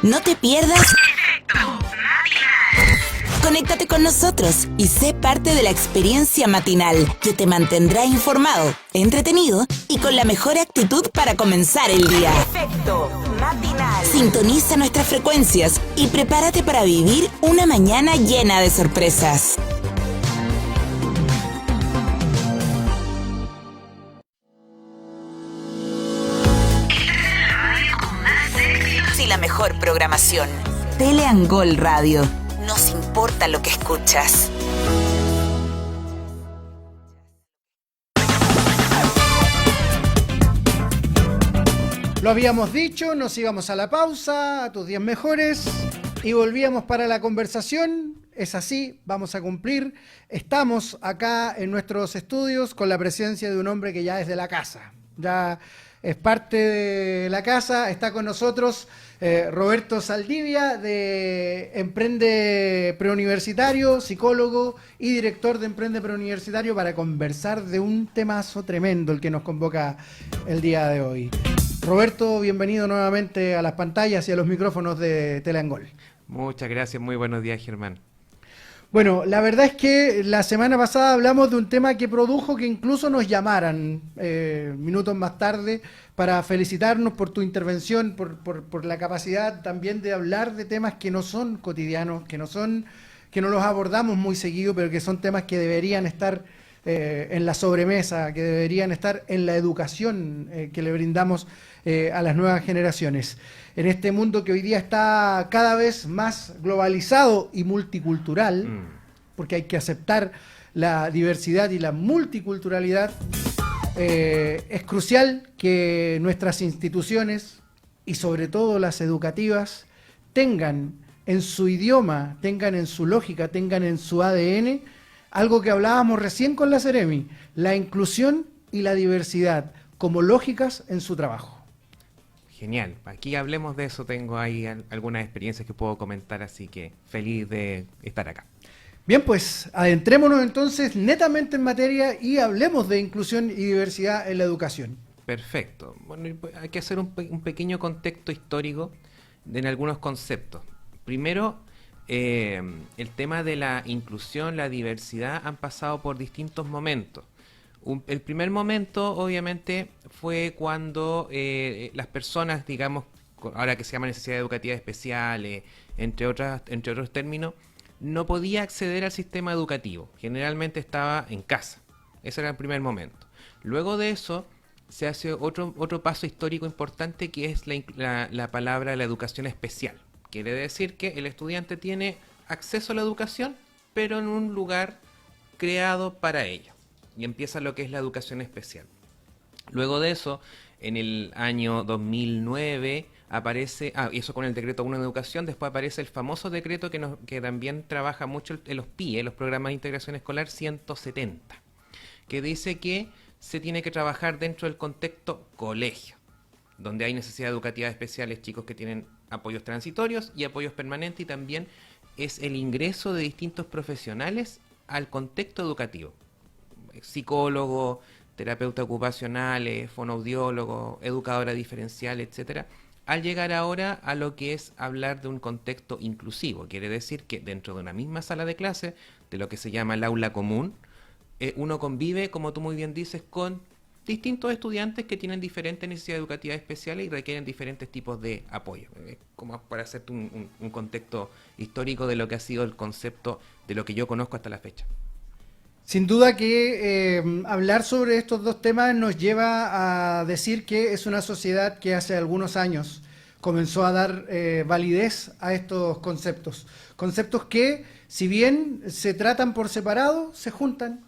No te pierdas Conéctate con nosotros y sé parte de la experiencia matinal que te mantendrá informado, entretenido y con la mejor actitud para comenzar el día. Efecto Matinal. Sintoniza nuestras frecuencias y prepárate para vivir una mañana llena de sorpresas. Y la mejor programación. Teleangol Radio. Nos importa lo que escuchas. Lo habíamos dicho, nos íbamos a la pausa, a tus 10 mejores, y volvíamos para la conversación. Es así, vamos a cumplir. Estamos acá en nuestros estudios con la presencia de un hombre que ya es de la casa. Ya es parte de la casa, está con nosotros Roberto Saldivia, de Emprende Preuniversitario, psicólogo y director de Emprende Preuniversitario, para conversar de un temazo tremendo el que nos convoca el día de hoy. Roberto, bienvenido nuevamente a las pantallas y a los micrófonos de Teleangol. Muchas gracias, muy buenos días, Germán. Bueno, la verdad es que la semana pasada hablamos de un tema que produjo que incluso nos llamaran minutos más tarde para felicitarnos por tu intervención, por la capacidad también de hablar de temas que no son cotidianos, que no los abordamos muy seguido, pero que son temas que deberían estar en la sobremesa, que deberían estar en la educación que le brindamos a las nuevas generaciones. En este mundo que hoy día está cada vez más globalizado y multicultural, porque hay que aceptar la diversidad y la multiculturalidad, es crucial que nuestras instituciones, y sobre todo las educativas, tengan en su idioma, tengan en su lógica, tengan en su ADN, algo que hablábamos recién con la Seremi, la inclusión y la diversidad como lógicas en su trabajo. Genial, aquí hablemos de eso, tengo ahí algunas experiencias que puedo comentar, así que feliz de estar acá. Bien, pues adentrémonos entonces netamente en materia y hablemos de inclusión y diversidad en la educación. Perfecto, bueno, hay que hacer un pequeño contexto histórico en algunos conceptos. Primero, el tema de la inclusión, la diversidad han pasado por distintos momentos. El primer momento, obviamente, fue cuando las personas, digamos, ahora que se llama necesidades educativas especiales, entre otros términos, no podía acceder al sistema educativo. Generalmente estaba en casa. Ese era el primer momento. Luego de eso, se hace otro paso histórico importante, que es la palabra la educación especial. Quiere decir que el estudiante tiene acceso a la educación, pero en un lugar creado para ello. Y empieza lo que es la educación especial. Luego de eso, en el año 2009 aparece, y eso con el decreto 1 de educación, después aparece el famoso decreto que también trabaja mucho en los PIE, los programas de integración escolar 170, que dice que se tiene que trabajar dentro del contexto colegio, donde hay necesidades educativas especiales, chicos que tienen apoyos transitorios y apoyos permanentes, y también es el ingreso de distintos profesionales al contexto educativo. Psicólogos, terapeutas ocupacionales, fonoaudiólogos, educadora diferencial, etcétera, al llegar ahora a lo que es hablar de un contexto inclusivo. Quiere decir que dentro de una misma sala de clase, de lo que se llama el aula común, uno convive, como tú muy bien dices, con distintos estudiantes que tienen diferentes necesidades educativas especiales y requieren diferentes tipos de apoyo. Como para hacerte un contexto histórico de lo que ha sido el concepto de lo que yo conozco hasta la fecha. Sin duda que hablar sobre estos dos temas nos lleva a decir que es una sociedad que hace algunos años comenzó a dar validez a estos conceptos. Conceptos que, si bien se tratan por separado, se juntan,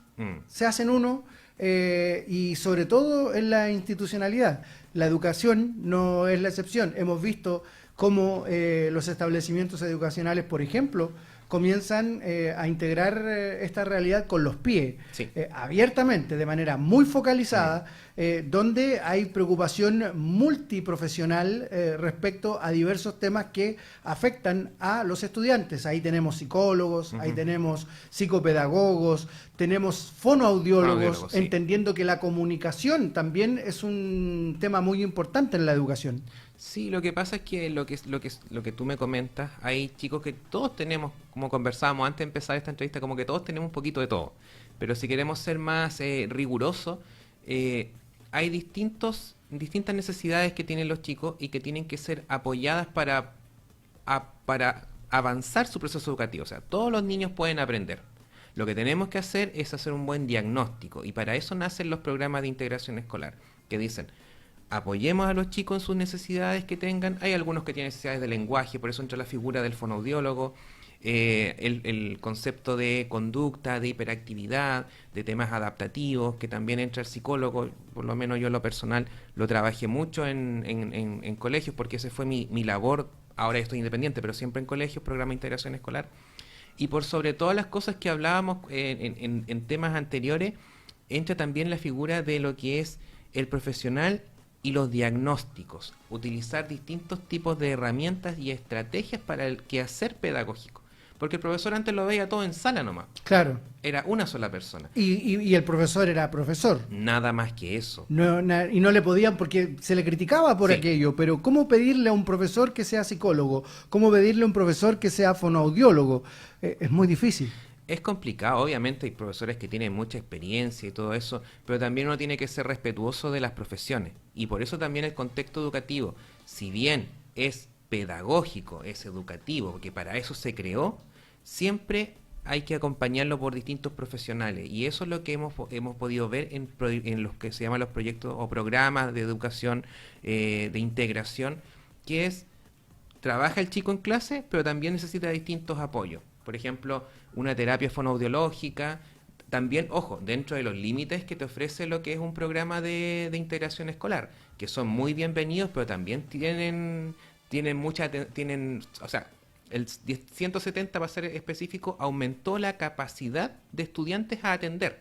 se hacen uno, y sobre todo en la institucionalidad. La educación no es la excepción. Hemos visto cómo los establecimientos educacionales, por ejemplo, comienzan a integrar esta realidad con los PIE, sí, abiertamente, de manera muy focalizada, donde hay preocupación multiprofesional respecto a diversos temas que afectan a los estudiantes. Ahí tenemos psicólogos, ahí tenemos psicopedagogos, tenemos fonoaudiólogos, sí, entendiendo que la comunicación también es un tema muy importante en la educación. Sí, lo que pasa es que lo que tú me comentas, hay chicos que todos tenemos, como conversábamos antes de empezar esta entrevista, como que todos tenemos un poquito de todo. Pero si queremos ser más rigurosos, hay distintas necesidades que tienen los chicos y que tienen que ser apoyadas para avanzar su proceso educativo. O sea, todos los niños pueden aprender. Lo que tenemos que hacer es hacer un buen diagnóstico y para eso nacen los programas de integración escolar, que dicen, apoyemos a los chicos en sus necesidades que tengan. Hay algunos que tienen necesidades de lenguaje, por eso entra la figura del fonoaudiólogo, el concepto de conducta, de hiperactividad, de temas adaptativos, que también entra el psicólogo. Por lo menos yo en lo personal lo trabajé mucho en colegios, porque ese fue mi labor. Ahora estoy independiente, pero siempre en colegios, programa de integración escolar. Y por sobre todas las cosas que hablábamos en temas anteriores, entra también la figura de lo que es el profesional y los diagnósticos, utilizar distintos tipos de herramientas y estrategias para el quehacer pedagógico. Porque el profesor antes lo veía todo en sala nomás. Claro. Era una sola persona. Y el profesor era profesor. Nada más que eso. Y no le podían, porque se le criticaba por aquello, pero ¿cómo pedirle a un profesor que sea psicólogo? ¿Cómo pedirle a un profesor que sea fonoaudiólogo? Es muy difícil. Es complicado, obviamente hay profesores que tienen mucha experiencia y todo eso, pero también uno tiene que ser respetuoso de las profesiones. Y por eso también el contexto educativo, si bien es pedagógico, es educativo, porque para eso se creó, siempre hay que acompañarlo por distintos profesionales. Y eso es lo que hemos podido ver en los que se llaman los proyectos o programas de educación, de integración, que es, trabaja el chico en clase, pero también necesita distintos apoyos. Por ejemplo, una terapia fonoaudiológica, también, ojo, dentro de los límites que te ofrece lo que es un programa de integración escolar, que son muy bienvenidos, pero también tienen, o sea, el 170, para ser específico, aumentó la capacidad de estudiantes a atender.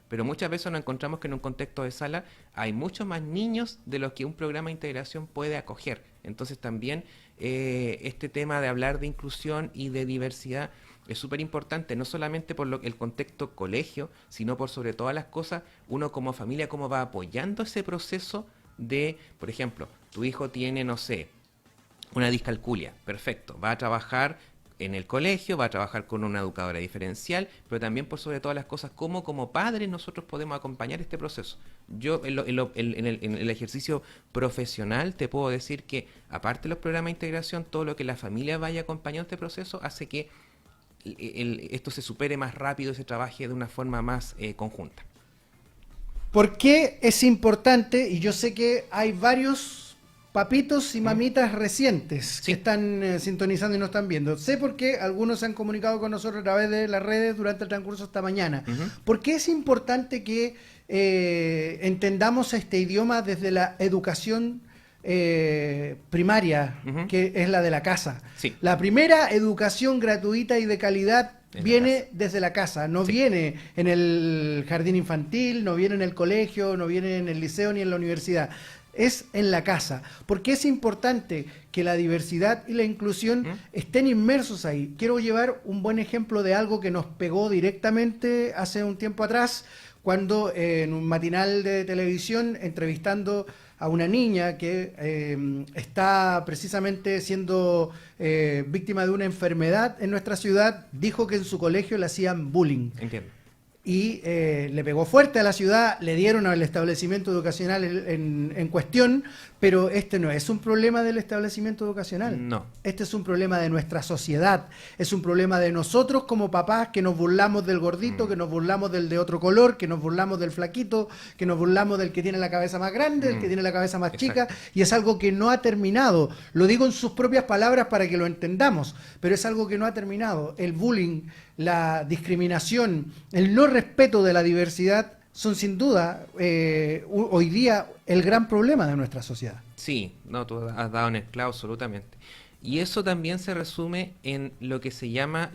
Pero muchas veces nos encontramos que en un contexto de sala hay muchos más niños de los que un programa de integración puede acoger. Entonces también este tema de hablar de inclusión y de diversidad es súper importante, no solamente por el contexto colegio, sino por sobre todas las cosas, uno como familia, cómo va apoyando ese proceso de, por ejemplo, tu hijo tiene, no sé, una discalculia, perfecto, va a trabajar en el colegio, va a trabajar con una educadora diferencial, pero también por sobre todas las cosas, cómo como padres nosotros podemos acompañar este proceso. Yo en el ejercicio profesional te puedo decir que, aparte de los programas de integración, todo lo que la familia vaya acompañando este proceso hace que esto se supere más rápido y se trabaje de una forma más conjunta. ¿Por qué es importante? Y yo sé que hay varios papitos y mamitas recientes que están sintonizando y nos están viendo. Sé por qué algunos se han comunicado con nosotros a través de las redes durante el transcurso de esta mañana. ¿Por qué es importante que entendamos este idioma desde la educación primaria, que es la de la casa? Sí. La primera educación gratuita y de calidad viene desde la casa, no viene en el jardín infantil, no viene en el colegio, no viene en el liceo ni en la universidad. Es en la casa, porque es importante que la diversidad y la inclusión estén inmersos ahí. Quiero llevar un buen ejemplo de algo que nos pegó directamente hace un tiempo atrás, cuando en un matinal de televisión, entrevistando a una niña que está precisamente siendo víctima de una enfermedad en nuestra ciudad, dijo que en su colegio le hacían bullying. Entiendo. Y le pegó fuerte a la ciudad, le dieron al establecimiento educacional en cuestión, pero este no es un problema del establecimiento educacional. No. Este es un problema de nuestra sociedad, es un problema de nosotros como papás, que nos burlamos del gordito, que nos burlamos del de otro color, que nos burlamos del flaquito, que nos burlamos del que tiene la cabeza más grande, del que tiene la cabeza más chica, y es algo que no ha terminado. Lo digo en sus propias palabras para que lo entendamos, pero es algo que no ha terminado. El bullying, la discriminación, el no respeto de la diversidad son sin duda hoy día el gran problema de nuestra sociedad. Sí, no, tú has dado en el clavo absolutamente. Y eso también se resume en lo que se llama,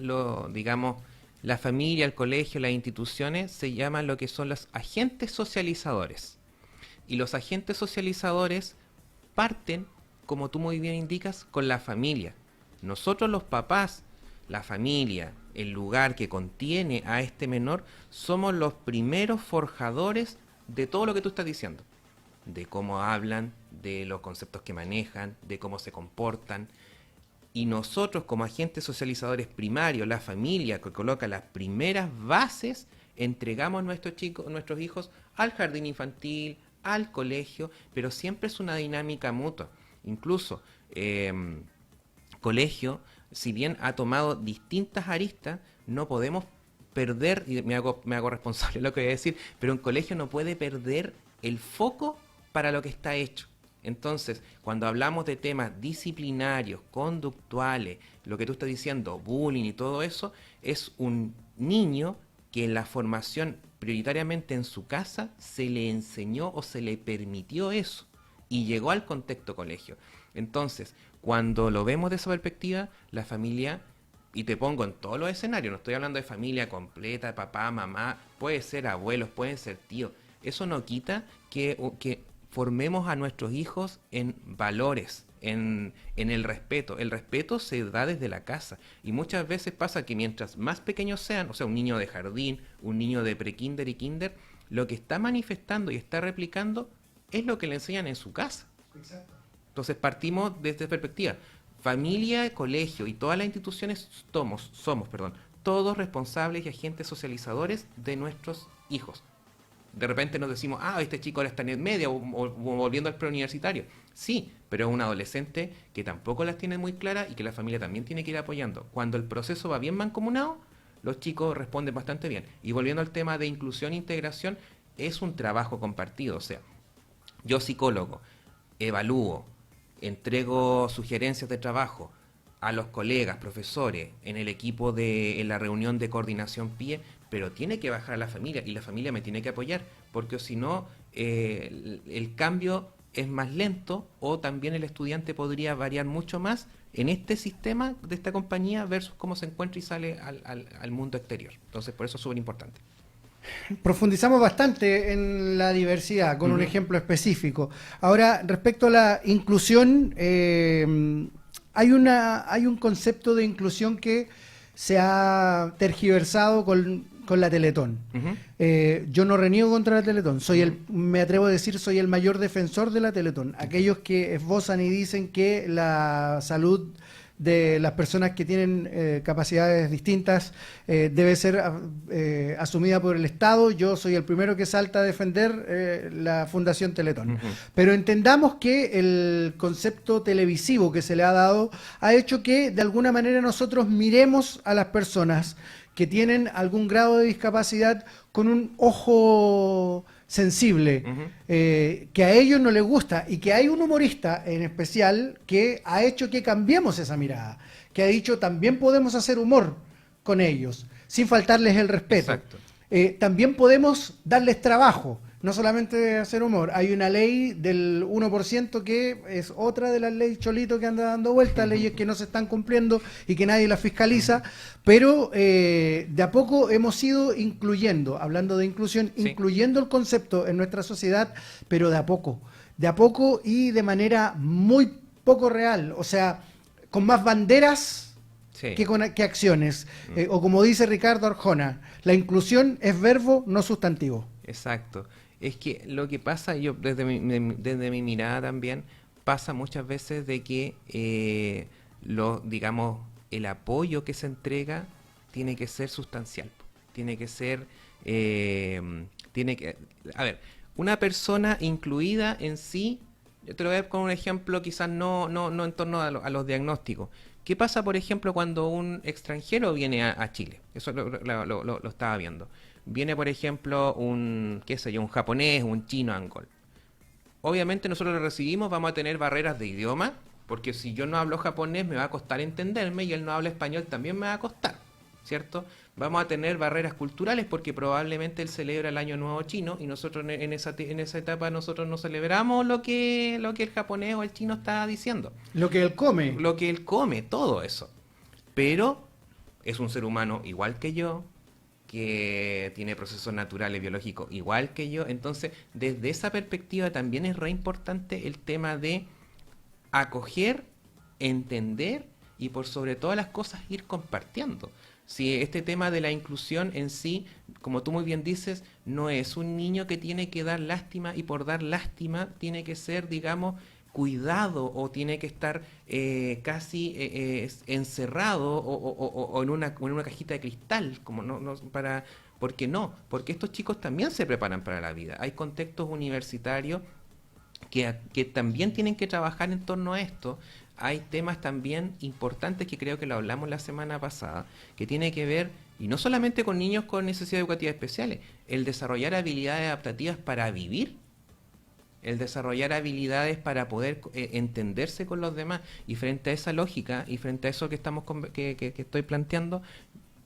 digamos, la familia, el colegio, las instituciones, se llaman lo que son los agentes socializadores. Y los agentes socializadores parten, como tú muy bien indicas, con la familia. Nosotros los papás, la familia, el lugar que contiene a este menor, somos los primeros forjadores de todo lo que tú estás diciendo. de cómo hablan, de los conceptos que manejan, de cómo se comportan. Y nosotros como agentes socializadores primarios, la familia que coloca las primeras bases, entregamos a nuestros hijos al jardín infantil, al colegio, pero siempre es una dinámica mutua. Incluso colegio, si bien ha tomado distintas aristas, no podemos perder, y me hago responsable de lo que voy a decir, pero un colegio no puede perder el foco para lo que está hecho. Entonces, cuando hablamos de temas disciplinarios, conductuales, lo que tú estás diciendo, bullying y todo eso, es un niño que en la formación prioritariamente en su casa se le enseñó o se le permitió eso y llegó al contexto colegio. Entonces, cuando lo vemos de esa perspectiva, la familia, y te pongo en todos los escenarios, no estoy hablando de familia completa, papá, mamá, puede ser abuelos, pueden ser tíos, eso no quita que formemos a nuestros hijos en valores, en el respeto. El respeto se da desde la casa y muchas veces pasa que mientras más pequeños sean, o sea, un niño de jardín, un niño de prekinder y kinder, lo que está manifestando y está replicando es lo que le enseñan en su casa. Exacto. Entonces partimos desde esta perspectiva. Familia, colegio y todas las instituciones somos todos responsables y agentes socializadores de nuestros hijos. De repente nos decimos, este chico ahora está en media o volviendo al preuniversitario. Sí, pero es un adolescente que tampoco las tiene muy claras y que la familia también tiene que ir apoyando. Cuando el proceso va bien mancomunado, los chicos responden bastante bien. Y volviendo al tema de inclusión e integración, es un trabajo compartido. O sea, yo psicólogo, evalúo, entrego sugerencias de trabajo a los colegas, profesores, en el equipo en la reunión de coordinación PIE, pero tiene que bajar a la familia y la familia me tiene que apoyar, porque si no, el cambio es más lento o también el estudiante podría variar mucho más en este sistema de esta compañía versus cómo se encuentra y sale al mundo exterior. Entonces, por eso es súper importante. Profundizamos bastante en la diversidad con un ejemplo específico. Ahora, respecto a la inclusión, hay un concepto de inclusión que se ha tergiversado con la Teletón. Yo no reniego contra la Teletón, me atrevo a decir, soy el mayor defensor de la Teletón. Aquellos que esbozan y dicen que la salud de las personas que tienen capacidades distintas debe ser asumida por el Estado. Yo soy el primero que salta a defender la Fundación Teletón. Pero entendamos que el concepto televisivo que se le ha dado ha hecho que de alguna manera nosotros miremos a las personas que tienen algún grado de discapacidad con un ojo sensible, que a ellos no les gusta, y que hay un humorista en especial que ha hecho que cambiemos esa mirada, que ha dicho también podemos hacer humor con ellos, sin faltarles el respeto. También podemos darles trabajo, no solamente hacer humor. Hay una ley del 1% que es otra de las leyes Cholito que anda dando vueltas, leyes que no se están cumpliendo y que nadie las fiscaliza, pero de a poco hemos ido incluyendo, hablando de inclusión, incluyendo el concepto en nuestra sociedad, pero de a poco y de manera muy poco real, o sea, con más banderas que acciones, o como dice Ricardo Arjona, la inclusión es verbo, no sustantivo. Exacto. Es que lo que pasa, yo desde mi mirada también, pasa muchas veces de que digamos, el apoyo que se entrega tiene que ser sustancial, tiene que ser, a ver, una persona incluida en sí, yo te lo voy a dar con un ejemplo quizás no en torno a los diagnósticos. ¿Qué pasa, por ejemplo, cuando un extranjero viene a Chile? Eso lo estaba viendo. Viene, por ejemplo, un japonés, un chino, angol. Obviamente nosotros lo recibimos, vamos a tener barreras de idioma, porque si yo no hablo japonés me va a costar entenderme y él no habla español también me va a costar, ¿cierto? Vamos a tener barreras culturales porque probablemente él celebra el Año Nuevo Chino y nosotros en esa etapa nosotros no celebramos lo que el japonés o el chino está diciendo. Lo que él come. Lo que él come, todo eso. Pero es un ser humano igual que yo, que tiene procesos naturales biológicos igual que yo. Entonces, desde esa perspectiva también es re importante el tema de acoger, entender y por sobre todas las cosas ir compartiendo. Si este tema de la inclusión en sí, como tú muy bien dices, no es un niño que tiene que dar lástima y por dar lástima tiene que ser, digamos, cuidado o tiene que estar casi encerrado o en una cajita de cristal, como ¿por qué no? Porque estos chicos también se preparan para la vida. Hay contextos universitarios que también tienen que trabajar en torno a esto. Hay temas también importantes que creo que lo hablamos la semana pasada, que tiene que ver, y no solamente con niños con necesidades educativas especiales, el desarrollar habilidades adaptativas para vivir, el desarrollar habilidades para poder entenderse con los demás, y frente a esa lógica, y frente a eso que estoy planteando,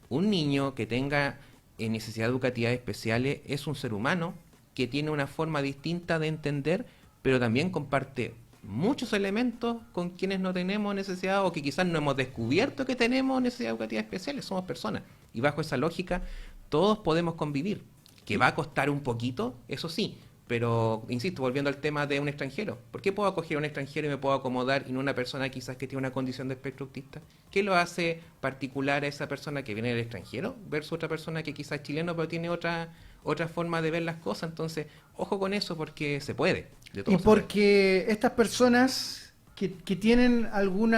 un niño que tenga necesidades educativas especiales es un ser humano que tiene una forma distinta de entender, pero también comparte muchos elementos con quienes no tenemos necesidad o que quizás no hemos descubierto que tenemos necesidades educativas especiales. Somos personas y bajo esa lógica todos podemos convivir, que va a costar un poquito, eso sí, pero insisto, volviendo al tema de un extranjero, ¿por qué puedo acoger a un extranjero y me puedo acomodar y no una persona quizás que tiene una condición de espectro autista? ¿Qué lo hace particular a esa persona que viene del extranjero versus otra persona que quizás es chileno pero tiene otra forma de ver las cosas? Entonces, ojo con eso porque se puede. Y porque estas personas que tienen algún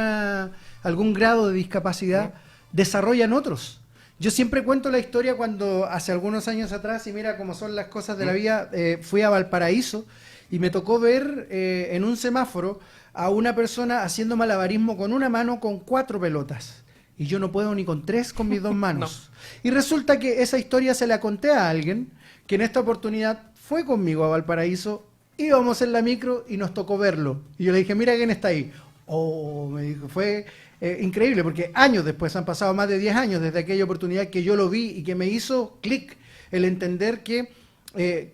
grado de discapacidad desarrollan otros. Yo siempre cuento la historia cuando hace algunos años atrás, y mira cómo son las cosas de la vida, fui a Valparaíso y me tocó ver en un semáforo a una persona haciendo malabarismo con una mano con 4 pelotas. Y yo no puedo ni con 3 con mis 2 manos. No. Y resulta que esa historia se la conté a alguien que en esta oportunidad fue conmigo a Valparaíso, íbamos en la micro y nos tocó verlo. Y yo le dije, mira quién está ahí. Oh, me dijo, fue increíble, porque años después, han pasado más de 10 años desde aquella oportunidad que yo lo vi y que me hizo clic el entender que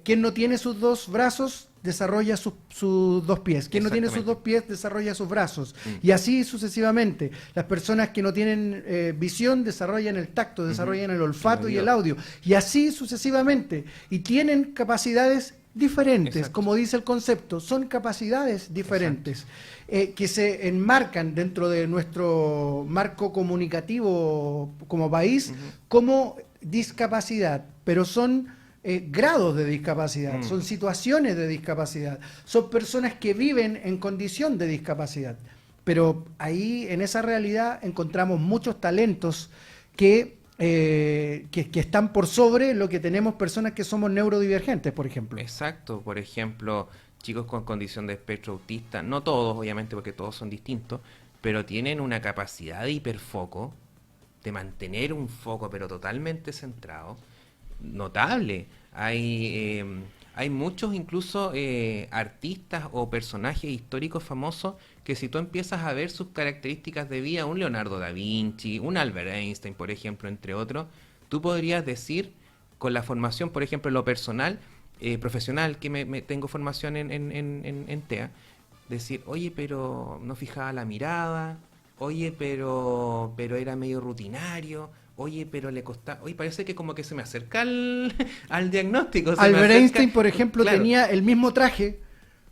quien no tiene sus 2 brazos desarrolla sus 2 pies. Quien no tiene sus 2 pies desarrolla sus brazos. Y así sucesivamente. Las personas que no tienen visión desarrollan el tacto, desarrollan el olfato y el audio. Y así sucesivamente. Y tienen capacidades diferentes, exacto, como dice el concepto, son capacidades diferentes que se enmarcan dentro de nuestro marco comunicativo como país como discapacidad, pero son grados de discapacidad, son situaciones de discapacidad, son personas que viven en condición de discapacidad, pero ahí en esa realidad encontramos muchos talentos que están por sobre lo que tenemos personas que somos neurodivergentes, por ejemplo. Exacto, por ejemplo, chicos con condición de espectro autista, no todos, obviamente, porque todos son distintos, pero tienen una capacidad de hiperfoco, de mantener un foco, pero totalmente centrado, notable. Hay muchos incluso artistas o personajes históricos famosos que si tú empiezas a ver sus características de vida, un Leonardo da Vinci, un Albert Einstein, por ejemplo, entre otros, tú podrías decir, con la formación, por ejemplo, en lo personal, profesional, que tengo formación en TEA, decir, oye, pero no fijaba la mirada, oye, pero era medio rutinario, oye, pero le costaba, oye, parece que como que se me acerca al diagnóstico. Albert Einstein, por ejemplo, claro, tenía el mismo traje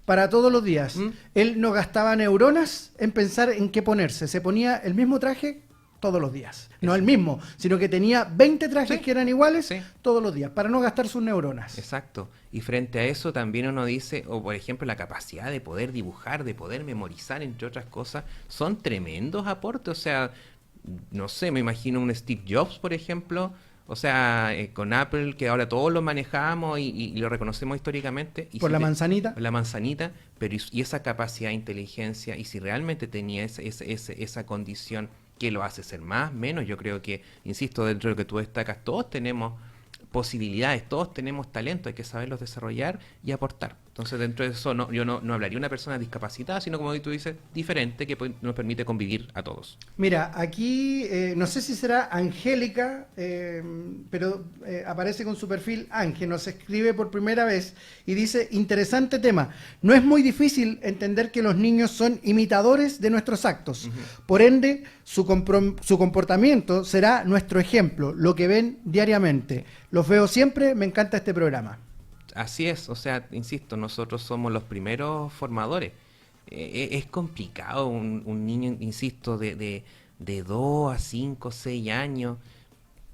para todos los días. Él no gastaba neuronas en pensar en qué ponerse. Se ponía el mismo traje todos los días. No el mismo, sino que tenía 20 trajes que eran iguales todos los días, para no gastar sus neuronas. Exacto. Y frente a eso también uno dice, o por ejemplo la capacidad de poder dibujar, de poder memorizar, entre otras cosas, son tremendos aportes. O sea, no sé, me imagino un Steve Jobs, por ejemplo, o sea, con Apple, que ahora todos lo manejamos y lo reconocemos históricamente. Y por la manzanita. La manzanita, pero y esa capacidad de inteligencia, y si realmente tenía esa condición que lo hace ser más, menos, yo creo que, insisto, dentro de lo que tú destacas, todos tenemos posibilidades, todos tenemos talento, hay que saberlos desarrollar y aportar. Entonces, dentro de eso, yo no hablaría de una persona discapacitada, sino, como tú dices, diferente, que nos permite convivir a todos. Mira, aquí, no sé si será Angélica, pero aparece con su perfil Ángel, nos escribe por primera vez y dice, interesante tema, no es muy difícil entender que los niños son imitadores de nuestros actos, por ende, su comportamiento será nuestro ejemplo, lo que ven diariamente. Los veo siempre, me encanta este programa. Así es, o sea, insisto, nosotros somos los primeros formadores. Es complicado un niño, insisto, de 2 a 5, 6 años.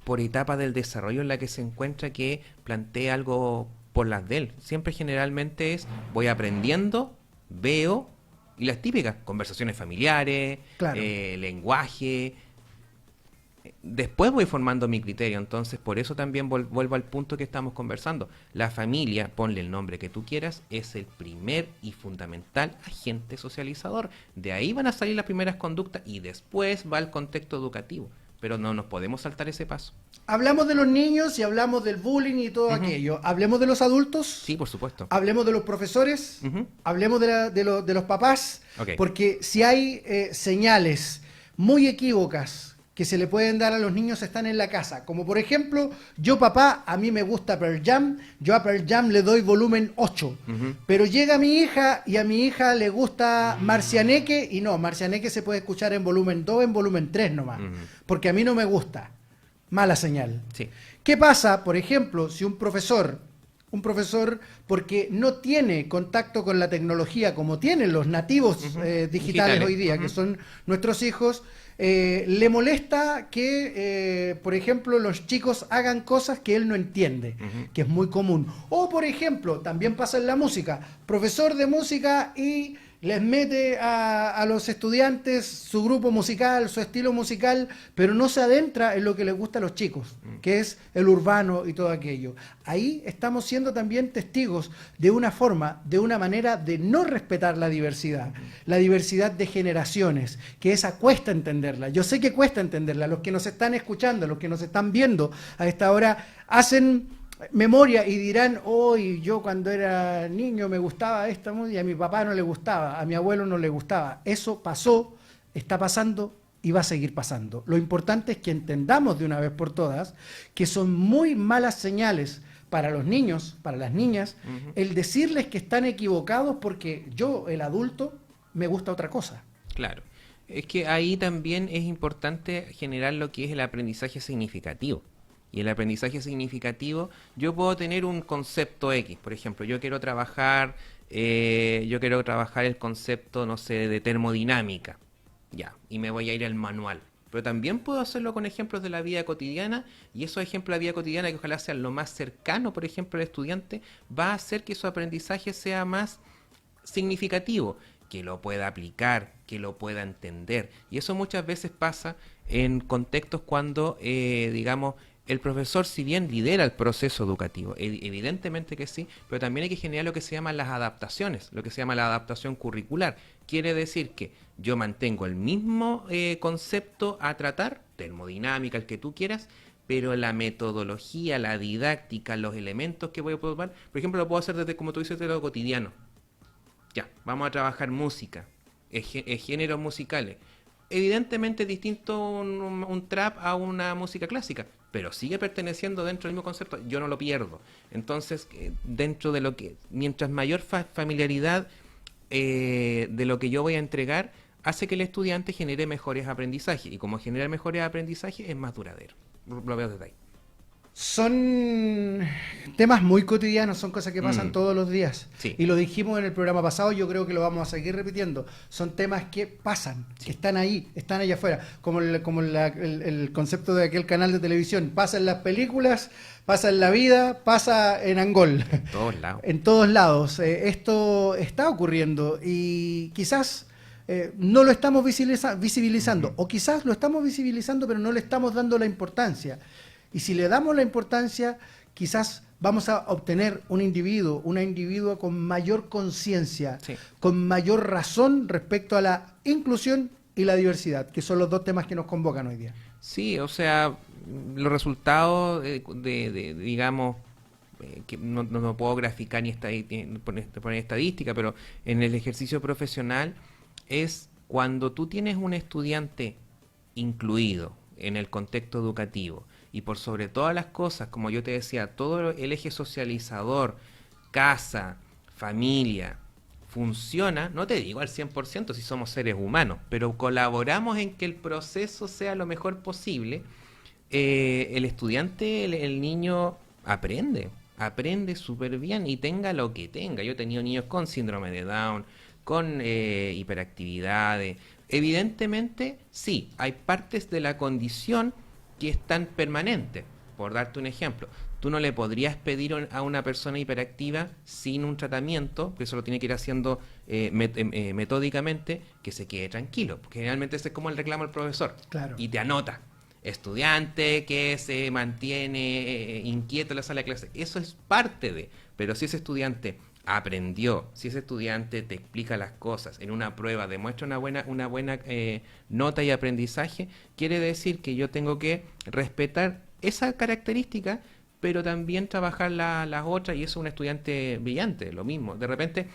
por etapa del desarrollo en la que se encuentra que plantee algo por las de él. Siempre generalmente voy aprendiendo, veo, y las típicas, conversaciones familiares, Claro. Lenguaje. Después voy formando mi criterio, entonces por eso también vuelvo al punto que estamos conversando. La familia, ponle el nombre que tú quieras, es el primer y fundamental agente socializador. De ahí van a salir las primeras conductas y después va el contexto educativo. Pero no nos podemos saltar ese paso. Hablamos de los niños y hablamos del bullying y todo aquello. Hablemos de los adultos. Sí, por supuesto. Hablemos de los profesores. Hablemos de los papás. Ok. Porque si hay señales muy equívocas que se le pueden dar a los niños están en la casa. Como por ejemplo, yo papá, a mí me gusta Pearl Jam, yo a Pearl Jam le doy volumen 8. Pero llega mi hija y a mi hija le gusta Marcianeque y no, Marcianeque se puede escuchar en volumen 2, en volumen 3 nomás. Porque a mí no me gusta. Mala señal. Sí. ¿Qué pasa, por ejemplo, si un profesor, porque no tiene contacto con la tecnología como tienen los nativos digitales hoy día, que son nuestros hijos, le molesta que, por ejemplo, los chicos hagan cosas que él no entiende, que es muy común? O, por ejemplo, también pasa en la música, profesor de música y les mete a los estudiantes su grupo musical, su estilo musical, pero no se adentra en lo que les gusta a los chicos, que es el urbano y todo aquello. Ahí estamos siendo también testigos de una forma, de una manera de no respetar la diversidad de generaciones, que esa cuesta entenderla. Yo sé que cuesta entenderla. Los que nos están escuchando, los que nos están viendo a esta hora, hacen memoria y dirán, hoy yo cuando era niño me gustaba esta música y a mi papá no le gustaba, a mi abuelo no le gustaba. Eso pasó, está pasando y va a seguir pasando. Lo importante es que entendamos de una vez por todas que son muy malas señales para los niños, para las niñas, el decirles que están equivocados porque yo, el adulto, me gusta otra cosa. Claro. Es que ahí también es importante generar lo que es el aprendizaje significativo. Y el aprendizaje significativo, yo puedo tener un concepto X, por ejemplo, yo quiero trabajar el concepto, no sé, de termodinámica, ya, y me voy a ir al manual. Pero también puedo hacerlo con ejemplos de la vida cotidiana, y esos ejemplos de la vida cotidiana, que ojalá sean lo más cercano, por ejemplo, al estudiante, va a hacer que su aprendizaje sea más significativo, que lo pueda aplicar, que lo pueda entender. Y eso muchas veces pasa en contextos cuando, digamos, el profesor, si bien lidera el proceso educativo, evidentemente que sí, pero también hay que generar lo que se llaman las adaptaciones, lo que se llama la adaptación curricular. Quiere decir que yo mantengo el mismo concepto a tratar, termodinámica, el que tú quieras, pero la metodología, la didáctica, los elementos que voy a probar, por ejemplo, lo puedo hacer desde, como tú dices, de lo cotidiano. Ya, vamos a trabajar música, géneros musicales. Evidentemente es distinto un trap a una música clásica, pero sigue perteneciendo dentro del mismo concepto, yo no lo pierdo. Entonces, dentro de lo que, mientras mayor familiaridad de lo que yo voy a entregar, hace que el estudiante genere mejores aprendizajes, y como genera mejores aprendizajes es más duradero. Lo veo desde ahí. Son temas muy cotidianos, son cosas que pasan todos los días. Sí. Y lo dijimos en el programa pasado, yo creo que lo vamos a seguir repitiendo. Son temas que pasan, que están ahí, están allá afuera. Como el concepto de aquel canal de televisión. Pasa en las películas, pasa en la vida, pasa en Angol. En todos lados. En todos lados. Esto está ocurriendo y quizás no lo estamos visibilizando. O quizás lo estamos visibilizando, pero no le estamos dando la importancia. Y si le damos la importancia, quizás vamos a obtener una individua con mayor conciencia, Sí. con mayor razón respecto a la inclusión y la diversidad, que son los dos temas que nos convocan hoy día. Sí, o sea, los resultados digamos, que no puedo graficar ni poner estadística, pero en el ejercicio profesional es cuando tú tienes un estudiante incluido en el contexto educativo, y por sobre todas las cosas, como yo te decía, todo el eje socializador, casa, familia, funciona, no te digo al 100% si somos seres humanos, pero colaboramos en que el proceso sea lo mejor posible, el estudiante, el niño aprende súper bien y tenga lo que tenga. Yo he tenido niños con síndrome de Down, con hiperactividades. Evidentemente, sí, hay partes de la condición que es tan permanente. Por darte un ejemplo, tú no le podrías pedir a una persona hiperactiva sin un tratamiento, que eso lo tiene que ir haciendo metódicamente, que se quede tranquilo, porque generalmente ese es como el reclamo del profesor, Claro. y te anota. Estudiante que se mantiene inquieto en la sala de clase, eso es parte de, pero si ese estudiante aprendió, si ese estudiante te explica las cosas en una prueba, demuestra una buena nota y aprendizaje, quiere decir que yo tengo que respetar esa característica, pero también trabajar las otras, y eso es un estudiante brillante, lo mismo. De repente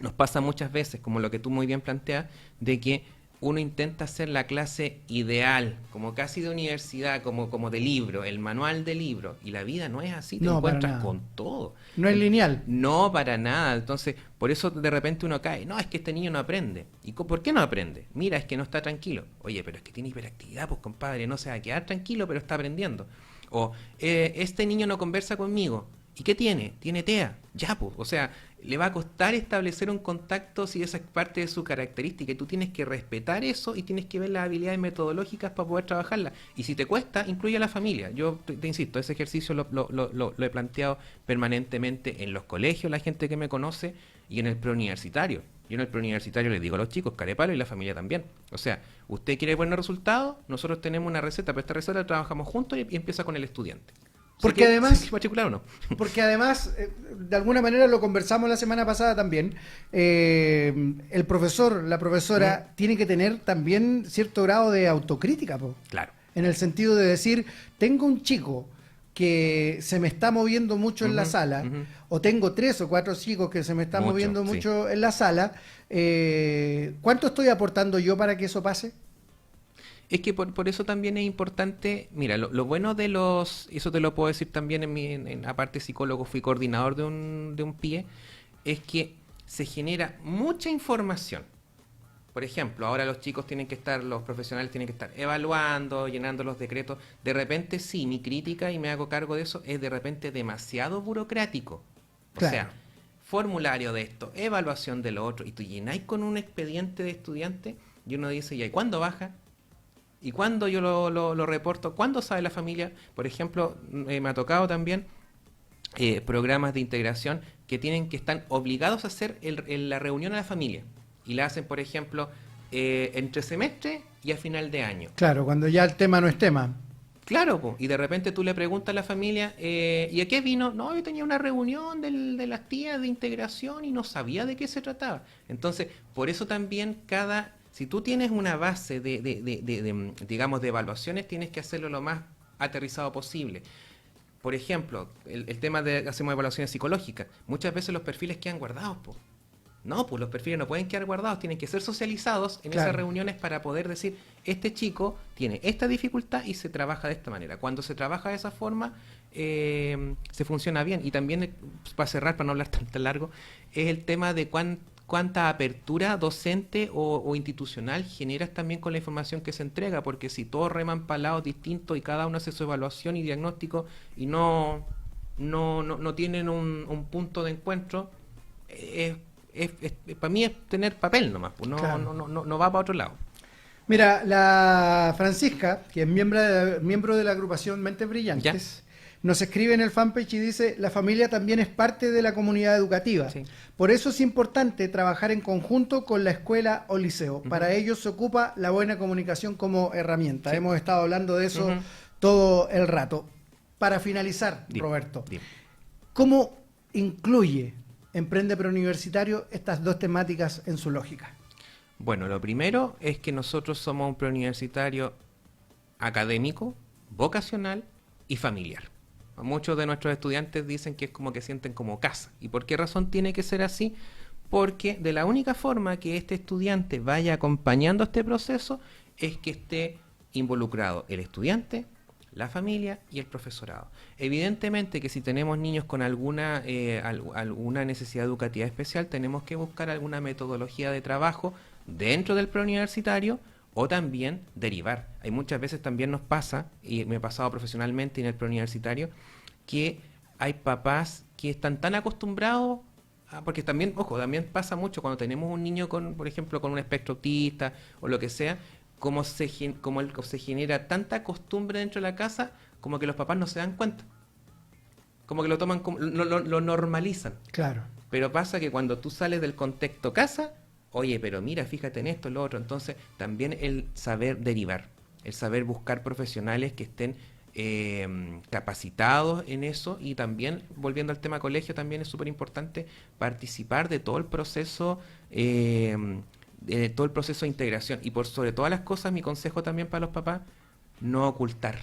nos pasa muchas veces, como lo que tú muy bien planteas, de que uno intenta hacer la clase ideal, como casi de universidad, como de libro, el manual de libro, y la vida no es así, te No, para encuentras nada. con todo. No es lineal. No, para nada. Entonces, por eso de repente uno cae. No, es que este niño no aprende. ¿Y por qué no aprende? Mira, es que no está tranquilo. Oye, pero es que tiene hiperactividad, pues compadre, no se va a quedar tranquilo, pero está aprendiendo. O, este niño no conversa conmigo. ¿Y qué tiene? Tiene TEA. Ya, pues. O sea, le va a costar establecer un contacto si esa es parte de su característica. Y tú tienes que respetar eso y tienes que ver las habilidades metodológicas para poder trabajarlas. Y si te cuesta, incluye a la familia. Yo te insisto, ese ejercicio lo he planteado permanentemente en los colegios, la gente que me conoce, y en el preuniversitario. Yo en el preuniversitario les digo a los chicos, carepalo, y la familia también. O sea, usted quiere buenos resultados, nosotros tenemos una receta, pero esta receta la trabajamos juntos y empieza con el estudiante. Porque además, ¿se matricular o no? porque además, de alguna manera lo conversamos la semana pasada también, el profesor, la profesora, tiene que tener también cierto grado de autocrítica, po. Claro. En el sentido de decir, tengo un chico que se me está moviendo mucho en la sala, o tengo 3 o 4 chicos que se me están moviendo mucho en la sala, ¿cuánto estoy aportando yo para que eso pase? Es que por eso también es importante, mira, lo bueno de eso te lo puedo decir también aparte psicólogo, fui coordinador de un PIE, es que se genera mucha información. Por ejemplo, ahora los profesionales tienen que estar evaluando, llenando los decretos. De repente sí, mi crítica, y me hago cargo de eso, es de repente demasiado burocrático. O Claro. sea, formulario de esto, evaluación de lo otro, y tú llenáis con un expediente de estudiante, y uno dice, ¿y cuándo baja? ¿Y cuándo yo lo reporto? ¿Cuándo sabe la familia? Por ejemplo, me ha tocado también programas de integración que están obligados a hacer la reunión a la familia. Y la hacen, por ejemplo, entre semestre y a final de año. Claro, cuando ya el tema no es tema. Claro, po. Y de repente tú le preguntas a la familia, ¿y a qué vino? No, yo tenía una reunión de las tías de integración y no sabía de qué se trataba. Entonces, por eso también si tú tienes una base digamos, de evaluaciones, tienes que hacerlo lo más aterrizado posible. Por ejemplo, el tema hacemos evaluaciones psicológicas. Muchas veces los perfiles quedan guardados, po. No, pues los perfiles no pueden quedar guardados, tienen que ser socializados en esas reuniones para poder decir, este chico tiene esta dificultad y se trabaja de esta manera. Cuando se trabaja de esa forma, se funciona bien. Y también, para cerrar, para no hablar tan largo, es el tema de cuánta apertura docente o institucional generas también con la información que se entrega, porque si todos reman para lados distintos y cada uno hace su evaluación y diagnóstico y no tienen un punto de encuentro, para mí es tener papel nomás, pues Claro. no va para otro lado. Mira, la Francisca, que es miembro de la agrupación Mentes Brillantes, nos escribe en el fanpage y dice, la familia también es parte de la comunidad educativa. Sí. Por eso es importante trabajar en conjunto con la escuela o liceo. Para ello se ocupa la buena comunicación como herramienta. Hemos estado hablando de eso todo el rato. Para finalizar, Roberto, ¿cómo incluye Emprende Preuniversitario estas dos temáticas en su lógica? Bueno, lo primero es que nosotros somos un preuniversitario académico, vocacional y familiar. Muchos de nuestros estudiantes dicen que es como que sienten como casa. ¿Y por qué razón tiene que ser así? Porque de la única forma que este estudiante vaya acompañando este proceso es que esté involucrado el estudiante, la familia y el profesorado. Evidentemente que si tenemos niños con alguna necesidad educativa especial, tenemos que buscar alguna metodología de trabajo dentro del preuniversitario o también derivar. Hay muchas veces también nos pasa, y me ha pasado profesionalmente en el preuniversitario, que hay papás que están tan acostumbrados, porque también, ojo, también pasa mucho cuando tenemos un niño con, por ejemplo, con un espectro autista o lo que sea, como se genera tanta costumbre dentro de la casa, como que los papás no se dan cuenta. Como que lo toman, lo normalizan. Claro. Pero pasa que cuando tú sales del contexto casa, oye, pero mira, fíjate en esto, en lo otro. Entonces, también el saber derivar, el saber buscar profesionales que estén capacitados en eso, y también, volviendo al tema colegio, también es súper importante participar de todo el proceso de integración. Y por sobre todas las cosas, mi consejo también para los papás, no ocultar.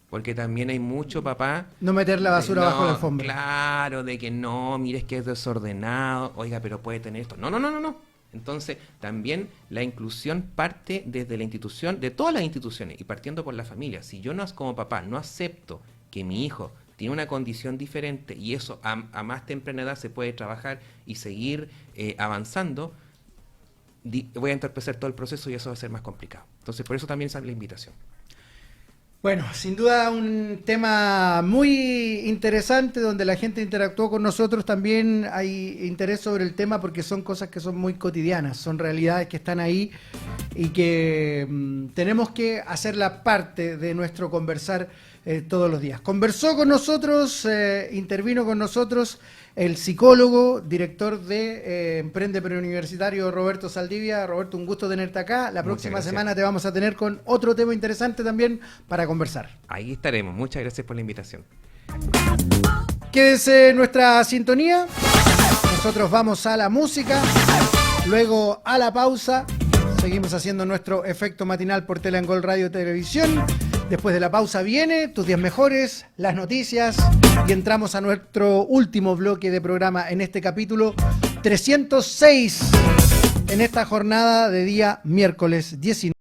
Porque también hay mucho papá... No meter la basura bajo la alfombra. Claro, de que no, mires que es desordenado, oiga, pero puede tener esto. No. Entonces, también la inclusión parte desde la institución, de todas las instituciones, y partiendo por la familia. Si yo como papá no acepto que mi hijo tiene una condición diferente, y eso a más temprana edad se puede trabajar y seguir avanzando, voy a entorpecer todo el proceso y eso va a ser más complicado. Entonces, por eso también sale la invitación. Bueno, sin duda un tema muy interesante donde la gente interactuó con nosotros. También hay interés sobre el tema porque son cosas que son muy cotidianas, son realidades que están ahí y que tenemos que hacerla parte de nuestro conversar todos los días. Conversó con nosotros, intervino con nosotros el psicólogo, director de Emprende Preuniversitario, Roberto Saldivia. Roberto, un gusto tenerte acá. La próxima semana te vamos a tener con otro tema interesante también para conversar. Ahí estaremos. Muchas gracias por la invitación. Quédese en nuestra sintonía. Nosotros vamos a la música, luego a la pausa. Seguimos haciendo nuestro efecto matinal por Teleangol Radio y Televisión. Después de la pausa viene tus 10 mejores, las noticias, y entramos a nuestro último bloque de programa en este capítulo 306 en esta jornada de día miércoles 19.